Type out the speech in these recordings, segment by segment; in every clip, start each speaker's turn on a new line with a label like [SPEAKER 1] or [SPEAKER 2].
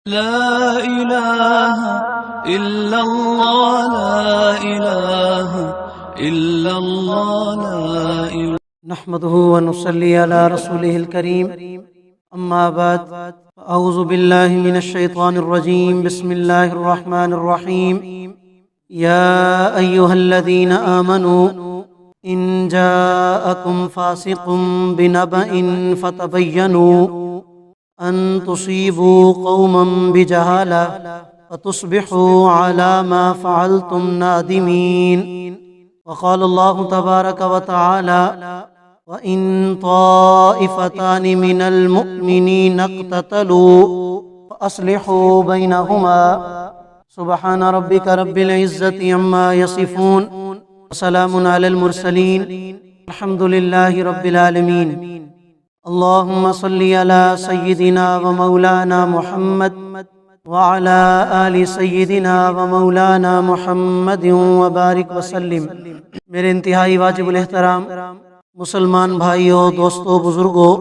[SPEAKER 1] لا إله إلا الله لا إله إلا الله لا إله
[SPEAKER 2] نحمده ونصلي على رسوله الكريم أما بعد أعوذ بالله من الشيطان الرجيم بسم الله الرحمن الرحيم يا أيها الذين آمنوا إن جاءكم فاسق بنبأ فتبينوا أن تصيبوا قوما بجهالة فتصبحوا على ما فعلتم نادمين وقال الله تبارك وتعالى وإن طائفتان من المؤمنين اقتتلوا فأصلحوا بينهما سبحان ربك رب العزة عما يصفون وسلام على المرسلين الحمد لله رب العالمين اللهم صل على سيدنا ومولانا محمد وعلى آل سيدنا ومولانا محمد وبارک وسلم۔ میرے انتہائی واجب الاحترام مسلمان بھائیوں، دوستوں، بزرگوں،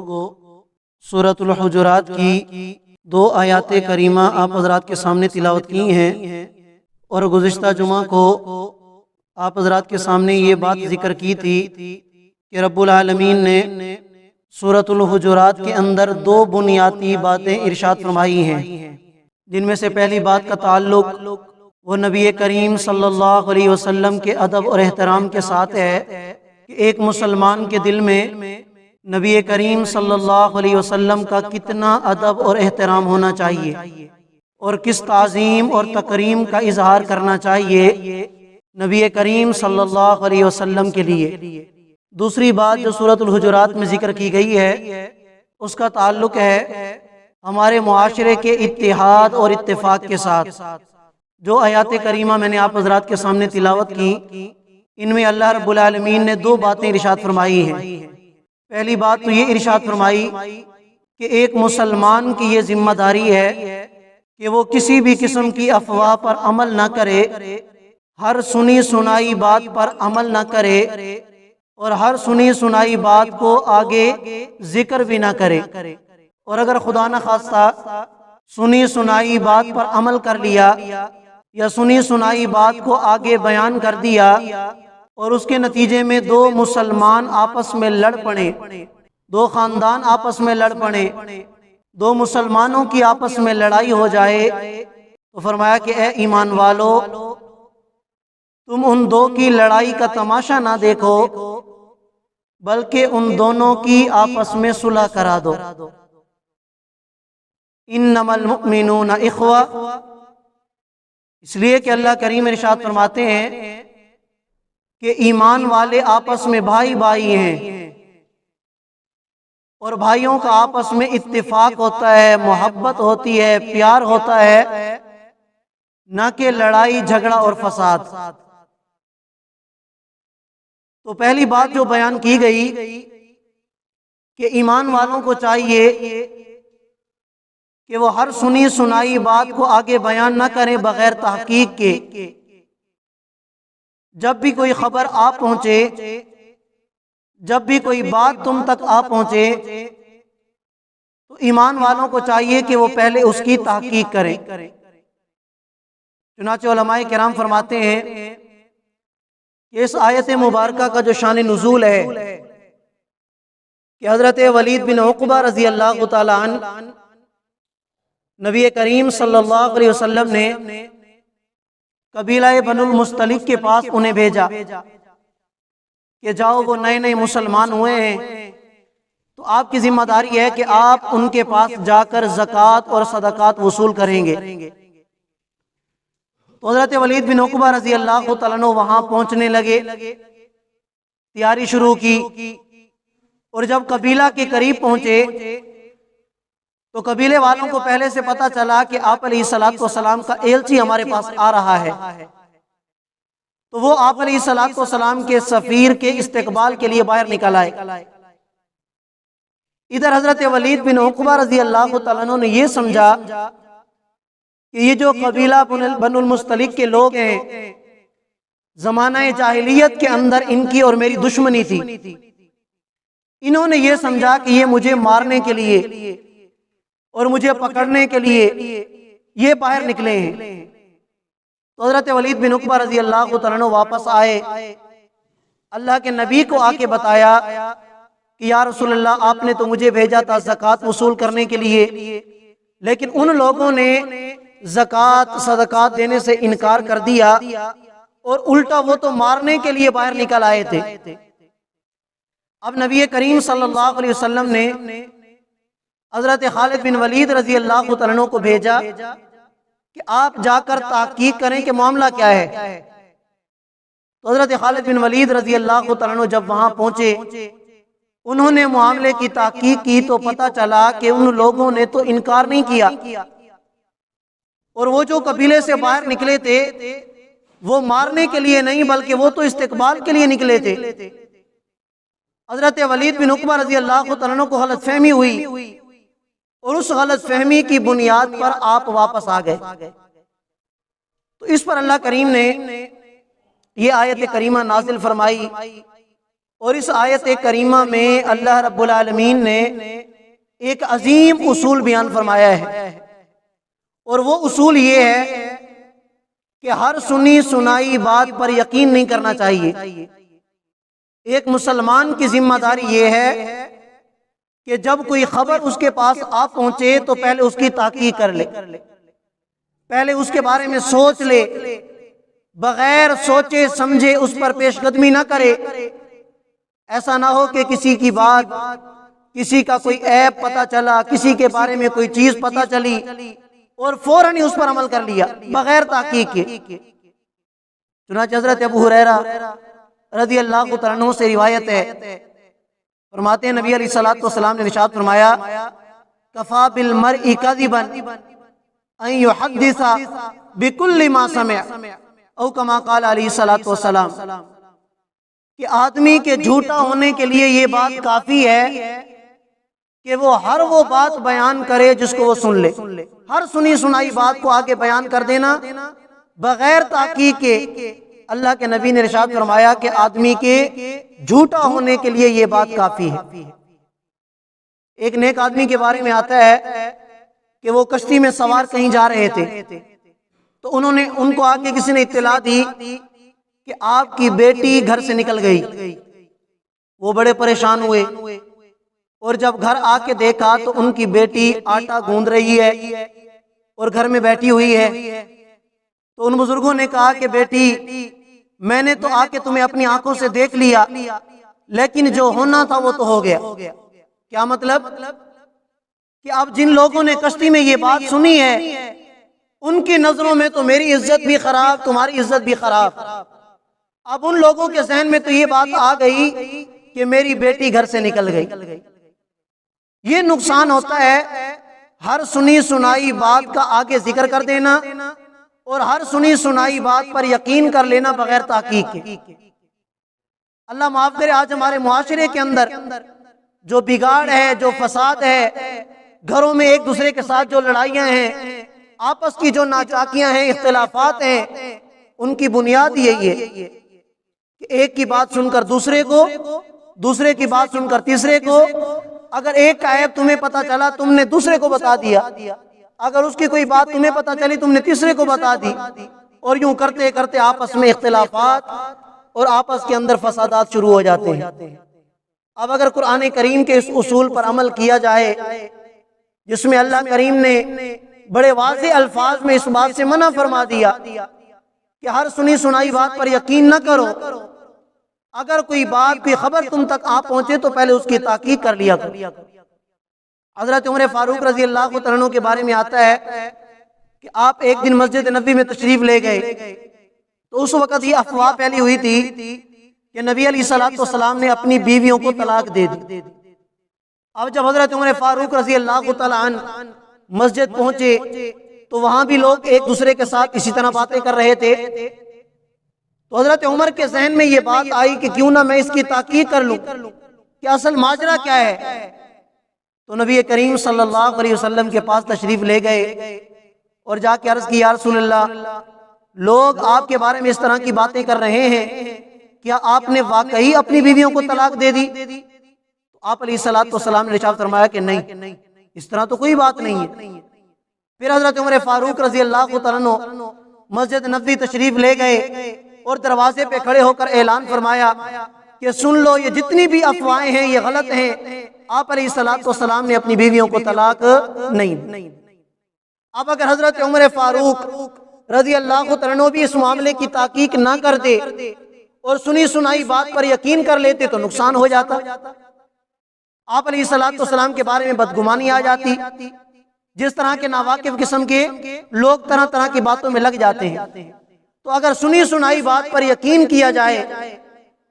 [SPEAKER 2] سورۃ الحجرات کی 2 آیات کریمہ آپ حضرات کے سامنے تلاوت کی ہیں، اور گزشتہ جمعہ کو آپ حضرات کے سامنے یہ بات ذکر کی تھی کہ رب العالمین نے سورۃ الحجرات کے اندر 2 بنیادی باتیں ارشاد فرمائی ہیں، جن میں سے پہلی بات کا تعلق وہ نبی کریم صلی اللہ علیہ وسلم کے ادب اور احترام کے ساتھ ہے کہ ایک مسلمان کے دل میں نبی کریم صلی اللہ علیہ وسلم کا کتنا ادب اور احترام ہونا چاہیے اور کس تعظیم اور تکریم کا اظہار کرنا چاہیے نبی کریم صلی اللہ علیہ وسلم کے لیے۔ دوسری بات جو سورۃ الحجرات میں ذکر کی گئی ہے اس کا تعلق ہے ہمارے معاشرے کے اتحاد اور اتفاق کے ساتھ۔ جو آیات کریمہ میں نے آپ حضرات کے سامنے تلاوت کی، ان میں اللہ رب العالمین نے 2 باتیں ارشاد فرمائی ہیں۔ پہلی بات تو یہ ارشاد فرمائی کہ ایک مسلمان کی یہ ذمہ داری ہے کہ وہ کسی بھی قسم کی افواہ پر عمل نہ کرے، ہر سنی سنائی بات پر عمل نہ کرے، اور ہر سنی سنائی بات کو آگے ذکر بھی نہ کرے، اور اگر خدا نہ خواستہ سنی سنائی بات پر عمل کر لیا یا سنی سنائی بات کو آگے بیان کر دیا اور اس کے نتیجے میں 2 مسلمان آپس میں لڑ پڑے، 2 خاندان آپس میں لڑ پڑے، 2 مسلمانوں کی آپس میں لڑائی ہو جائے، تو فرمایا کہ اے ایمان والو، تم ان 2 کی لڑائی کا تماشا نہ دیکھو بلکہ ان دونوں کی آپس میں صلح کرا دو۔ انما المؤمنون اخوہ، اس لیے کہ اللہ کریم ارشاد فرماتے ہیں کہ ایمان والے آپس میں بھائی بھائی ہیں، اور بھائیوں کا آپس میں اتفاق ہوتا ہے، محبت ہوتی ہے، پیار ہوتا ہے، نہ کہ لڑائی جھگڑا اور فساد۔ تو پہلی بات جو بیان کی گئی کہ ایمان والوں کو چاہیے کہ وہ ہر سنی سنائی بات کو آگے بیان نہ کریں بغیر تحقیق کے۔ جب بھی کوئی خبر آ پہنچے، جب بھی کوئی بات تم تک آ پہنچے، تو ایمان والوں کو چاہیے کہ وہ پہلے اس کی تحقیق کریں۔ چنانچہ علماء کرام فرماتے ہیں کہ اس آیت مبارکہ کا جو شان نزول ہے کہ حضرت ولید بن عقبہ رضی اللہ تعالی عنہ نبی کریم صلی اللہ علیہ وسلم نے قبیلہ بنو المصطلق کے پاس انہیں بھیجا کہ جاؤ، وہ نئے نئے مسلمان ہوئے ہیں، تو آپ کی ذمہ داری ہے کہ آپ ان کے پاس جا کر زکوٰۃ اور صدقات وصول کریں گے۔ تو حضرت ولید بن عقبہ رضی اللہ تعالیٰ عنہ وہاں پہنچنے لگے، تیاری شروع کی، اور جب قبیلہ کے قریب پہنچے تو قبیلے والوں کو پہلے سے پتا چلا کہ آپ علیہ الصلوۃ والسلام کا ایلچی ہمارے پاس آ رہا ہے، تو وہ آپ علیہ الصلوۃ والسلام کے سفیر کے استقبال کے لیے باہر نکل آئے۔ ادھر حضرت ولید بن عقبہ رضی اللہ تعالیٰ عنہ نے یہ سمجھا کہ یہ جو قبیلہ بنو المصطلق کے لوگ ہیں، زمانہ جاہلیت کے اندر ان کی اور میری دشمنی تھی، انہوں نے یہ سمجھا کہ یہ مجھے مارنے کے لیے اور مجھے پکڑنے کے لیے یہ باہر نکلے ہیں۔ تو حضرت ولید بن عقبہ رضی اللہ تعالیٰ عنہ واپس آئے، اللہ کے نبی کو آ کے بتایا کہ یا رسول اللہ آپ نے تو مجھے بھیجا تھا زکوٰۃ وصول کرنے کے لیے، لیکن ان لوگوں نے زکوٰۃ صدقات دینے سے انکار کر دیا اور الٹا وہ تو مارنے کے لیے باہر نکل آئے تھے۔ اب نبی کریم صلی اللہ علیہ وسلم نے حضرت خالد بن ولید رضی اللہ تعالیٰ عنہ کو بھیجا کہ آپ جا کر تحقیق کریں کہ معاملہ کیا ہے۔ تو حضرت خالد بن ولید رضی اللہ تعالیٰ عنہ جب وہاں پہنچے، انہوں نے معاملے کی تحقیق کی تو پتہ چلا کہ ان لوگوں نے تو انکار نہیں کیا، اور وہ جو قبیلے سے باہر نکلے تھے وہ مارنے کے لیے نہیں بلکہ وہ تو استقبال کے لیے نکلے تھے۔ حضرت ولید بن عقبہ رضی اللہ تعالیٰ عنہ کو غلط فہمی ہوئی، اور اس غلط فہمی کی بنیاد پر آپ واپس آ گئے۔ تو اس پر اللہ کریم نے یہ آیت کریمہ نازل فرمائی، اور اس آیت کریمہ میں اللہ رب العالمین نے ایک عظیم اصول بیان فرمایا ہے، اور وہ اصول یہ ہے کہ ہر سنی سنائی بات پر یقین نہیں کرنا چاہیے۔ ایک مسلمان کی ذمہ داری یہ ہے کہ جب کوئی خبر اس کے پاس آ پہنچے تو پہلے اس کی تحقیق کر لے، پہلے اس کے بارے میں سوچ لے، بغیر سوچے سمجھے اس پر پیش قدمی نہ کرے۔ ایسا نہ ہو کہ کسی کی بات، کسی کا کوئی عیب پتہ چلا، کسی کے بارے میں کوئی چیز پتہ چلی اور فوراً ہی اس پر عمل کر لیا بغیر تحقیق کے۔ چنانچہ حضرت ابو ہریرہ رضی اللہ تعالیٰ عنہ سے روایت ہے، فرماتے ہیں نبی علیہ الصلوۃ والسلام نے ارشاد فرمایا کفا بالمرء کذبا ان یحدث بکل ما سمع، او کما قال علیہ الصلوۃ والسلام، کہ آدمی کے جھوٹا ہونے کے لیے یہ بات کافی ہے کہ وہ ہر وہ بات بیان کرے جس کو وہ سن لے۔ ہر سنی سنائی بات کو آگے بیان کر دینا بغیر تحقیق کے، اللہ کے نبی نے ارشاد فرمایا کہ آدمی کے جھوٹا ہونے کے لیے یہ بات کافی ہے۔ ایک نیک آدمی کے بارے میں آتا ہے کہ وہ کشتی میں سوار کہیں جا رہے تھے، تو ان کو آگے کسی نے اطلاع دی کہ آپ کی بیٹی گھر سے نکل گئی۔ وہ بڑے پریشان ہوئے، اور جب گھر آ کے دیکھا تو ان کی بیٹی آٹا گوندھ رہی ہے اور گھر میں بیٹھی ہوئی ہے۔ تو ان بزرگوں نے کہا کہ بیٹی، میں نے تو آ کے تمہیں اپنی آنکھوں سے دیکھ لیا، لیکن جو ہونا تھا وہ تو ہو گیا۔ کیا مطلب؟ کہ اب جن لوگوں نے کشتی میں یہ بات سنی ہے ان کی نظروں میں تو میری عزت بھی خراب، تمہاری عزت بھی خراب۔ اب ان لوگوں کے ذہن میں تو یہ بات آ گئی کہ میری بیٹی گھر سے نکل گئی۔ یہ نقصان ہوتا ہے ہر سنی سنائی بات کا آگے ذکر کر دینا اور ہر سنی سنائی بات پر یقین کر لینا بغیر تحقیق کے۔ اللہ معاف کرے، آج ہمارے معاشرے کے اندر جو بگاڑ ہے، جو فساد ہے، گھروں میں ایک دوسرے کے ساتھ جو لڑائیاں ہیں، آپس کی جو ناچاکیاں ہیں، اختلافات ہیں، ان کی بنیاد یہی ہے کہ ایک کی بات سن کر دوسرے کو، دوسرے کی بات سن کر تیسرے کو، اگر ایک کا عیب تمہیں پتا چلا تم نے دوسرے کو بتا دیا، اگر اس کی کوئی بات تمہیں پتا چلی تم نے تیسرے کو بتا دی، اور یوں کرتے کرتے آپس میں اختلافات اور آپس کے اندر فسادات شروع ہو جاتے ہیں۔ اب اگر قرآن کریم کے اس اصول پر عمل کیا جائے جس میں اللہ کریم نے بڑے واضح الفاظ میں اس بات سے منع فرما دیا کہ ہر سنی سنائی بات پر یقین نہ کرو، اگر کوئی بات، کوئی خبر تم تک آ پہنچے تو پہلے اس کی تحقیق کر لیا کرو۔ حضرت عمر فاروق رضی اللہ تعالیٰ عنہ کے بارے میں آتا ہے کہ آپ ایک دن مسجد نبوی میں تشریف لے گئے، تو اس وقت یہ افواہ پھیلی ہوئی تھی کہ نبی علیہ الصلوۃ والسلام نے اپنی بیویوں کو طلاق دے دی۔ اب جب حضرت عمر فاروق رضی اللہ تعالیٰ عنہ مسجد پہنچے تو وہاں بھی لوگ ایک دوسرے کے ساتھ اسی طرح باتیں کر رہے تھے، تو حضرت عمر کے ذہن میں یہ بات آئی کہ کیوں نہ میں اس کی تحقیق کر لوں کہ اصل ماجرا کیا ہے۔ تو نبی کریم صلی اللہ علیہ وسلم کے پاس تشریف لے گئے اور جا کے عرض کی یا رسول اللہ، لوگ آپ کے بارے میں اس طرح کی باتیں کر رہے ہیں، کیا آپ نے واقعی اپنی بیویوں کو طلاق دے دی؟ تو آپ علیہ الصلوۃ والسلام نے ارشاد فرمایا کہ نہیں، اس طرح تو کوئی بات نہیں ہے۔ پھر حضرت عمر فاروق رضی اللہ تعالیٰ عنہ مسجد نبوی تشریف لے گئے اور دروازے پہ کھڑے ہو کر اعلان فرمایا کہ سن لو، یہ جتنی بھی افواہیں ہیں یہ غلط ہیں، آپ علیہ السلام نے اپنی بیویوں کو طلاق نہیں دی۔ اب اگر حضرت عمر فاروق رضی اللہ تعالیٰ عنہ بھی اس معاملے کی تحقیق نہ کرتے اور سنی سنائی بات پر یقین کر لیتے تو نقصان ہو جاتا، آپ علیہ السلام کے بارے میں بدگمانی آ جاتی۔ جس طرح کے ناواقف قسم کے لوگ طرح طرح کی باتوں میں لگ جاتے ہیں، تو اگر سنی سنائی بات پر یقین کیا جائے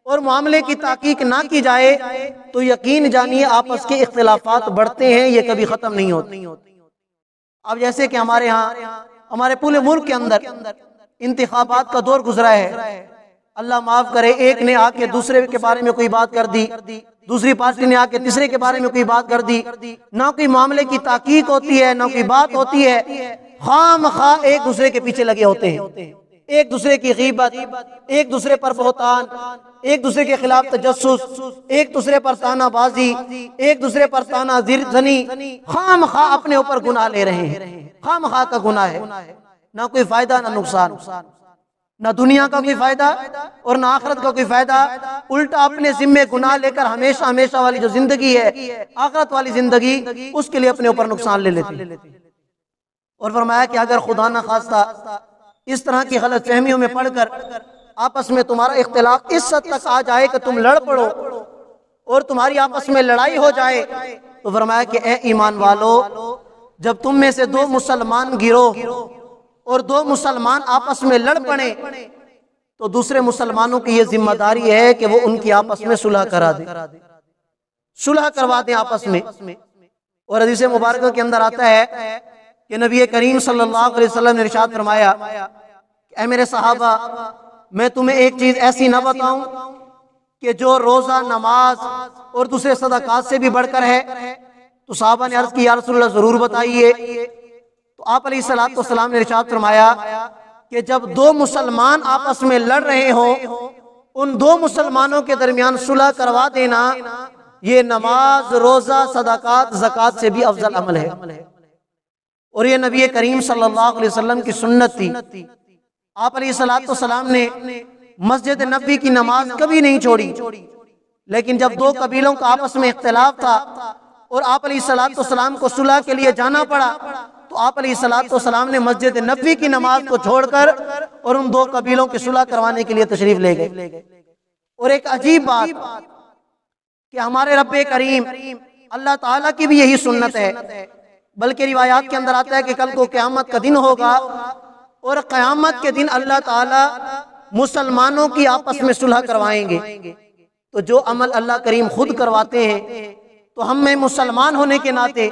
[SPEAKER 2] اور معاملے کی تحقیق نہ کی جائے تو یقین جانیے آپس کے اختلافات بڑھتے ہیں، یہ کبھی ختم نہیں ہوتے۔ اب جیسے کہ ہمارے ہاں ہمارے پورے ملک کے اندر انتخابات کا دور گزرا ہے، اللہ معاف کرے، ایک نے آ کے دوسرے کے بارے میں کوئی بات کر دی، دوسری پارٹی نے آ کے تیسرے کے بارے میں کوئی بات کر دی، نہ کوئی معاملے کی تحقیق ہوتی ہے، نہ کوئی بات ہوتی ہے، خواہ مخواہ ایک دوسرے کے پیچھے لگے ہوتے ہیں، ایک دوسرے کی غیبت، ایک دوسرے پر بہتان، ایک دوسرے کے خلاف تجسس، ایک دوسرے پر طعنہ بازی، ایک دوسرے پر طعنہ زنی، خواہ مخواہ اپنے اوپر گناہ لے رہے ہیں، خواہ مخواہ کا گناہ ہے، نہ کوئی فائدہ نہ نقصان، نہ دنیا کا کوئی فائدہ اور نہ آخرت کا کوئی فائدہ، الٹا اپنے ذمے گناہ لے کر ہمیشہ ہمیشہ والی جو زندگی ہے، آخرت والی زندگی، اس کے لیے اپنے اوپر نقصان لے لیتے۔ اور فرمایا کہ اگر خدا نہ خواستہ اس طرح کی غلط فہمیوں میں پڑھ کر آپس میں تمہارا اختلاف اس حد تک آ جائے کہ تم لڑ پڑو اور تمہاری آپس میں لڑائی ہو جائے، تو فرمایا کہ اے ایمان والو، جب تم میں سے دو مسلمان گروہ اور دو مسلمان آپس میں لڑ پڑیں تو دوسرے مسلمانوں کی یہ ذمہ داری ہے کہ وہ ان کی آپس میں صلح کرا دیں، صلح کروا دیں آپس میں۔ اور حدیث مبارکہ کے اندر آتا ہے کہ نبی کریم صلی اللہ علیہ وسلم نے ارشاد فرمایا کہ اے میرے صحابہ، میں تمہیں ایک چیز ایسی نہ بتاؤں کہ جو روزہ، نماز اور دوسرے صدقات سے بھی بڑھ کر ہے؟ تو صحابہ نے عرض کی یا رسول اللہ ضرور بتائیے۔ تو آپ علیہ السلام نے ارشاد فرمایا کہ جب دو مسلمان آپس میں لڑ رہے ہوں، ان دو مسلمانوں کے درمیان صلح کروا دینا، یہ نماز، روزہ، صدقات، زکوٰۃ سے بھی افضل عمل ہے۔ اور یہ نبی کریم صلی اللہ علیہ وسلم کی سنت تھی۔ آپ علیہ السلام نے مسجد نبوی کی نماز کبھی نہیں چھوڑی، لیکن جب دو قبیلوں کا آپس میں اختلاف تھا اور آپ علیہ السلام کو صلح کے لیے جانا پڑا تو آپ علیہ السلام نے مسجد نبوی کی نماز کو چھوڑ کر اور ان دو قبیلوں کی صلح کروانے کے لیے تشریف لے گئے۔ اور ایک عجیب بات کہ ہمارے رب کریم اللہ تعالیٰ کی بھی یہی سنت ہے، بلکہ روایات کے اندر آتا ہے کہ کل کو قیامت کا دن ہوگا اور قیامت کے دن اللہ تعالیٰ مسلمانوں کی آپس میں صلح کروائیں گے۔ تو جو عمل اللہ کریم خود کرواتے ہیں، تو ہم میں مسلمان ہونے کے ناطے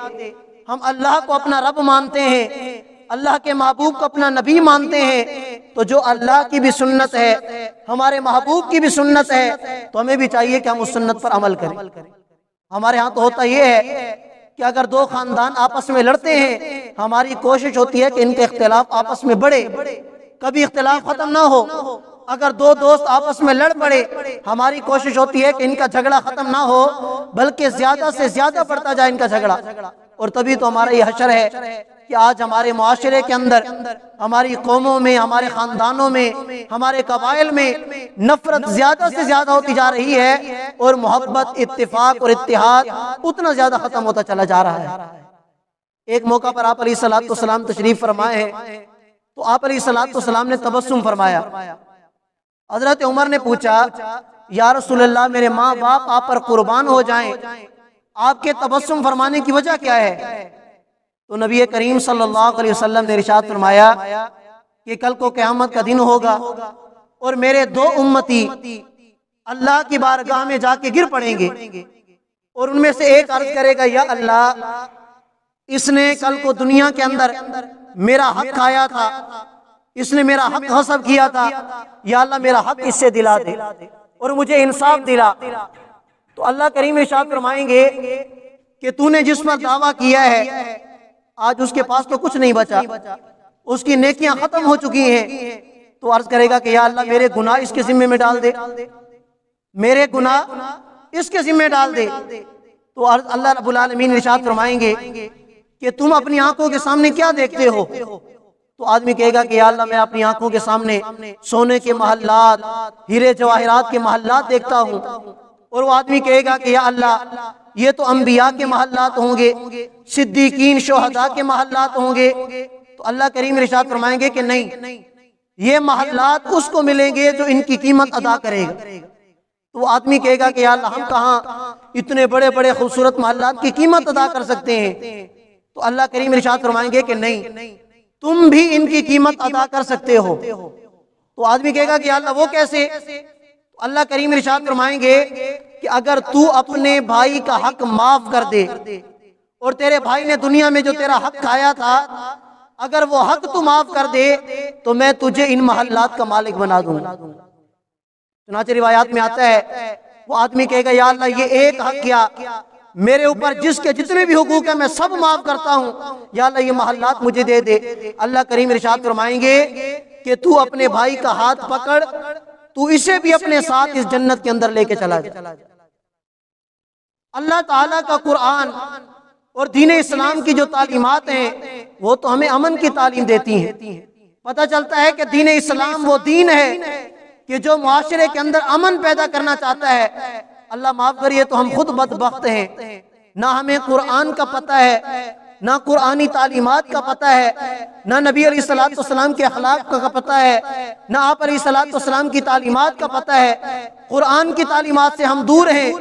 [SPEAKER 2] ہم اللہ کو اپنا رب مانتے ہیں، اللہ کے محبوب کو اپنا نبی مانتے ہیں، تو جو اللہ کی بھی سنت ہے، ہمارے محبوب کی بھی سنت ہے، تو ہمیں بھی چاہیے کہ ہم اس سنت پر عمل کریں۔ ہمارے ہاں تو ہوتا یہ ہے کہ اگر دو خاندان آپس میں لڑتے ہیں، ہماری کوشش ہوتی ہے کہ ان کے اختلاف آپس میں بڑھے، کبھی اختلاف ختم نہ ہو۔ اگر دو دوست آپس میں لڑ پڑے، ہماری کوشش ہوتی ہے کہ ان کا جھگڑا ختم نہ ہو، بلکہ زیادہ سے زیادہ بڑھتا جائے ان کا جھگڑا۔ اور تبھی تو ہمارا یہ حشر ہے کہ آج ہمارے معاشرے کے اندر، ہماری قوموں میں، ہمارے خاندانوں میں، ہمارے قبائل میں نفرت زیادہ سے زیادہ ہوتی جا رہی ہے اور محبت، اتفاق اور اتحاد اتنا زیادہ ختم ہوتا چلا جا رہا ہے۔ ایک موقع پر آپ علیہ السلام تشریف فرمائے ہیں تو آپ علیہ السلام نے تبسم فرمایا۔ حضرت عمر نے پوچھا یا رسول اللہ، میرے ماں باپ آپ پر قربان ہو جائیں، آپ کے تبسم فرمانے کی وجہ کیا ہے؟ تو نبی کریم صلی اللہ علیہ وسلم نے ارشاد فرمایا کہ کل کو قیامت کا دن ہوگا اور میرے دو امتی اللہ کی بارگاہ میں جا کے گر پڑیں گے، اور ان میں سے ایک عرض کرے گا یا اللہ، اس نے کل کو دنیا کے اندر میرا حق کھایا تھا، اس نے میرا حق غصب کیا تھا، یا اللہ میرا حق اس سے دلا دے اور مجھے انصاف دلا۔ تو اللہ کریم ارشاد فرمائیں گے کہ تو نے جس پر دعویٰ کیا ہے آج اس کے پاس تو کچھ نہیں بچا، اس کی نیکیاں ختم ہو چکی ہیں۔ تو عرض کرے گا کہ یا اللہ میرے گناہ اس کے ذمے میں ڈال دے، میرے گناہ اس کے ذمے ڈال دے۔ تو اللہ رب العالمین ارشاد فرمائیں گے کہ تم اپنی آنکھوں کے سامنے کیا دیکھتے ہو؟ تو آدمی کہے گا کہ یا اللہ میں اپنی آنکھوں کے سامنے سونے کے محلات، ہیرے جواہرات کے محلات دیکھتا ہوں۔ اور وہ آدمی کہے گا کہ یا اللہ یہ تو انبیاء کے محلات ہوں گے، صدیقین شہداء کے محلات ہوں گے۔ تو اللہ کریم ارشاد فرمائیں گے کہ نہیں، یہ محلات اس کو ملیں گے جو ان کی قیمت ادا کرے گا۔ تو وہ آدمی کہے گا کہ یا اللہ ہم کہاں اتنے بڑے بڑے خوبصورت محلات کی قیمت ادا کر سکتے ہیں؟ تو اللہ کریم ارشاد فرمائیں گے کہ نہیں، تم بھی ان کی قیمت ادا کر سکتے ہو۔ تو آدمی کہے گا کہ یا اللہ وہ کیسے؟ تو اللہ کریم ارشاد فرمائیں گے کہ اگر تو اپنے بھائی کا حق معاف کر دے، اور تیرے بھائی نے دنیا میں جو تیرا حق کھایا تھا اگر وہ حق تو معاف کر دے تو میں تجھے ان محلات کا مالک بنا دوں گا۔ چنانچہ روایات میں آتا ہے وہ آدمی کہے گا یا اللہ یہ ایک حق کیا، میرے اوپر جس کے جتنے بھی حقوق ہیں میں سب معاف کرتا ہوں، یا اللہ یہ محلات مجھے دے دے۔ اللہ کریم ارشاد فرمائیں گے کہ تو اپنے بھائی کا ہاتھ پکڑ، تو اسے بھی اپنے ساتھ اس جنت کے اندر لے کے چلا جا۔ اللہ تعالیٰ کا قرآن اور دین اسلام کی جو تعلیمات ہیں وہ تو ہمیں امن کی تعلیم دیتی ہیں۔ پتہ چلتا ہے کہ دین اسلام وہ دین ہے کہ جو معاشرے کے اندر امن پیدا کرنا چاہتا ہے۔ اللہ معاف کریے تو ہم خود بدبخت ہیں، نہ ہمیں قرآن کا پتہ ہے، نہ قرآنی تعلیمات کا پتہ ہے، نہ نبی علیہ السلام کے اخلاق کا پتہ ہے، نہ آپ علیہ السلام کی تعلیمات کا پتہ ہے۔ قرآن کی تعلیمات سے ہم دور ہیں،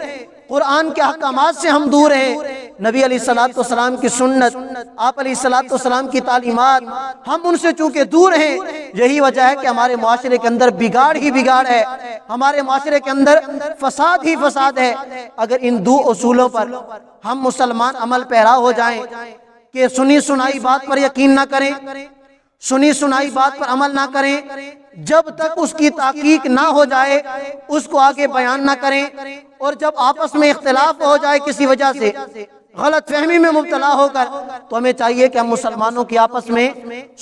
[SPEAKER 2] قرآن کے احکامات سے ہم دور ہیں، نبی علیہ السلام کی سنت، آپ علیہ السلام کی تعلیمات، ہم ان سے چونکہ دور ہیں۔ یہی وجہ ہے کہ ہمارے معاشرے کے اندر بگاڑ ہی بگاڑ ہے، ہمارے معاشرے کے اندر فساد ہی فساد ہے۔ اگر ان دو اصولوں پر ہم مسلمان عمل پیرا ہو جائیں کہ سنی سنائی بات پر یقین نہ کریں، سنی سنائی بات پر عمل نہ کریں، جب تک اس کی تحقیق نہ ہو جائے اس کو آگے بیان نہ کریں، اور جب آپس میں اختلاف ہو جائے کسی وجہ سے غلط فہمی میں مبتلا ہو کر، تو ہمیں چاہیے کہ ہم مسلمانوں کی آپس میں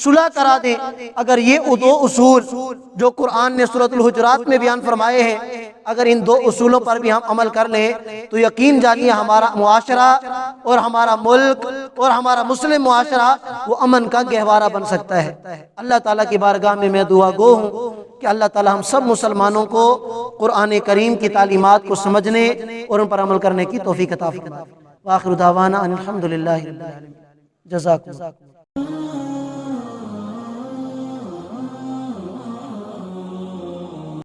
[SPEAKER 2] صلح کرا دیں۔ اگر یہ دو اصول جو قرآن نے سورۃ الحجرات میں بیان فرمائے ہیں، اگر ان دو اصولوں پر بھی ہم عمل کر لیں تو یقین جانیے ہمارا معاشرہ اور ہمارا ملک اور ہمارا مسلم معاشرہ وہ امن کا گہوارہ بن سکتا ہے۔ اللہ تعالیٰ کی بارگاہ میں میں دعا گو ہوں کہ اللہ تعالیٰ ہم سب مسلمانوں کو قرآن کریم کی تعلیمات کو سمجھنے اور ان پر عمل کرنے کی توفیق عطا فرمائے۔ وآخر دعوانا ان الحمد للہ رب العالمین۔ جزاکم اللہ۔